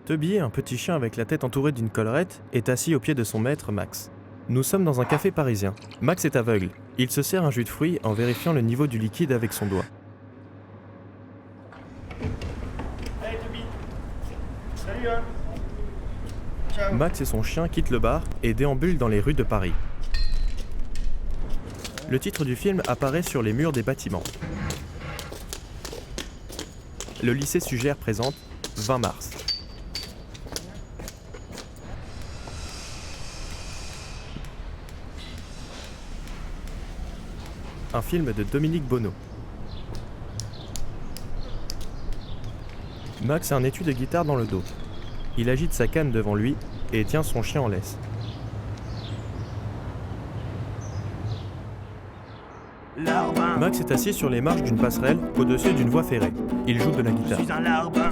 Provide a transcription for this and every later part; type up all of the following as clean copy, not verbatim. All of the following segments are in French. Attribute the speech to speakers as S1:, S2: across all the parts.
S1: Toby, un petit chien avec la tête entourée d'une collerette, est assis au pied de son maître, Max. Nous sommes dans un café parisien. Max est aveugle. Il se sert un jus de fruits en vérifiant le niveau du liquide avec son doigt.
S2: Hey Toby. Salut hein. Ciao.
S1: Max et son chien quittent le bar et déambulent dans les rues de Paris. Le titre du film apparaît sur les murs des bâtiments. Le lycée Sugère présente 20 mars. Un film de Dominique Bonneau. Max a un étui de guitare dans le dos. Il agite sa canne devant lui et tient son chien en laisse.
S2: Larbin.
S1: Max est assis sur les marches d'une passerelle au-dessus d'une voie ferrée. Il joue de la
S2: Je
S1: guitare.
S2: suis un larbin.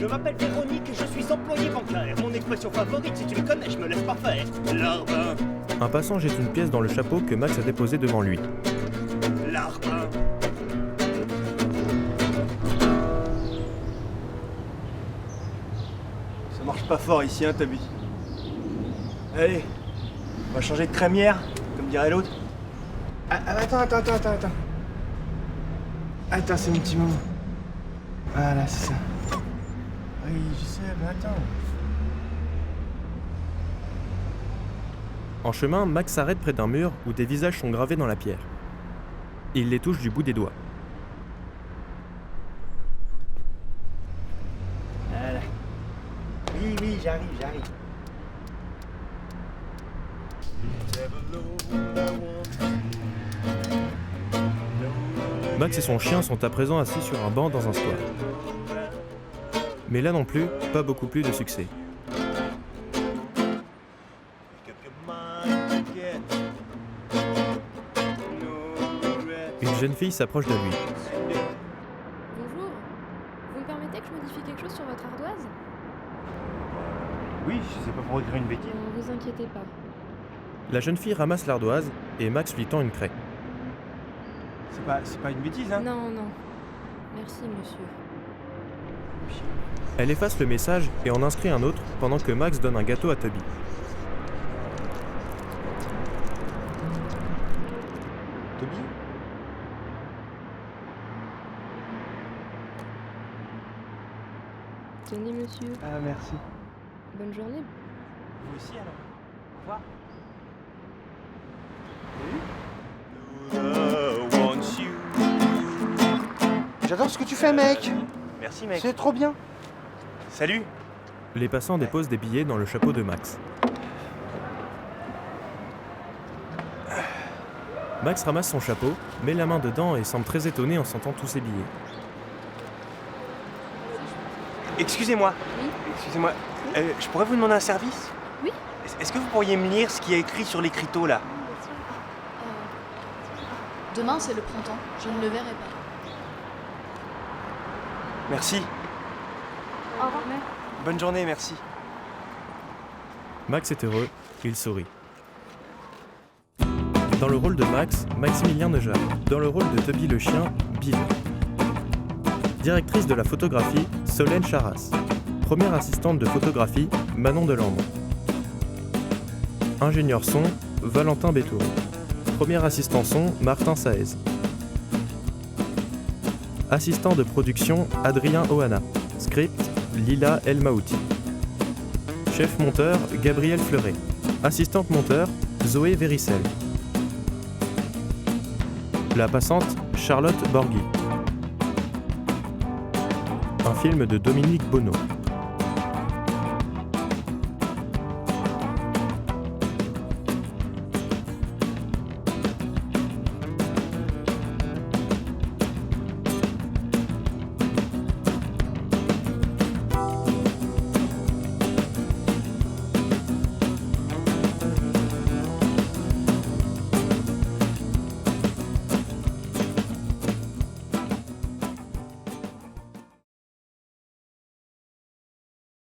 S2: Je m'appelle Véronique et je suis employé bancaire. Mon expression favorite, si tu me connais, je me laisse pas faire. Larbin.
S1: Un passant jette une pièce dans le chapeau que Max a déposé devant lui.
S2: Larbin. Ça marche pas fort ici, hein, Toby. Allez, on va changer de crémière, comme dirait l'autre. Attends. Attends, c'est mon petit moment. Voilà, c'est ça. Oui, je sais, mais attends.
S1: En chemin, Max s'arrête près d'un mur où des visages sont gravés dans la pierre. Il les touche du bout des doigts.
S2: Voilà. Oui, j'arrive.
S1: Max et son chien sont à présent assis sur un banc dans un square. Mais là non plus, pas beaucoup plus de succès. Une jeune fille s'approche de lui.
S3: Bonjour, vous me permettez que je modifie quelque chose sur votre ardoise?
S2: Oui, si c'est pas pour écrire une bêtise.
S3: Ne vous inquiétez pas.
S1: La jeune fille ramasse l'ardoise et Max lui tend une craie.
S2: C'est pas une bêtise, hein.
S3: Non. Merci, monsieur.
S1: Elle efface le message et en inscrit un autre pendant que Max donne un gâteau à Toby.
S2: Toby.
S3: Tenez, monsieur.
S2: Ah, merci.
S3: Bonne journée.
S2: Vous aussi, alors. Au revoir.
S4: J'adore ce que tu fais, mec.
S2: Merci, mec.
S4: C'est trop bien.
S2: Salut.
S1: Les passants déposent des billets dans le chapeau de Max. Max ramasse son chapeau, met la main dedans et semble très étonné en sentant tous ses billets.
S2: Excusez-moi.
S3: Oui.
S2: Excusez-moi. Je pourrais vous demander un service?
S3: Oui.
S2: Est-ce que vous pourriez me lire ce qui est écrit sur l'écriteau, là?
S5: Demain, c'est le printemps. Je ne le verrai pas.
S2: Merci.
S3: Au revoir.
S2: Bonne journée, merci.
S1: Max est heureux, il sourit. Dans le rôle de Max, Maximilien Neujac. Dans le rôle de Toby le chien, Bive. Directrice de la photographie, Solène Charras. Première assistante de photographie, Manon Delambre. Ingénieur son, Valentin Bétour. Premier assistant son, Martin Saez. Assistant de production, Adrien Ohana. Script, Lila El Maouti. Chef monteur, Gabriel Fleuret. Assistante monteur, Zoé Véricel. La passante, Charlotte Borghi. Un film de Dominique Bonneau.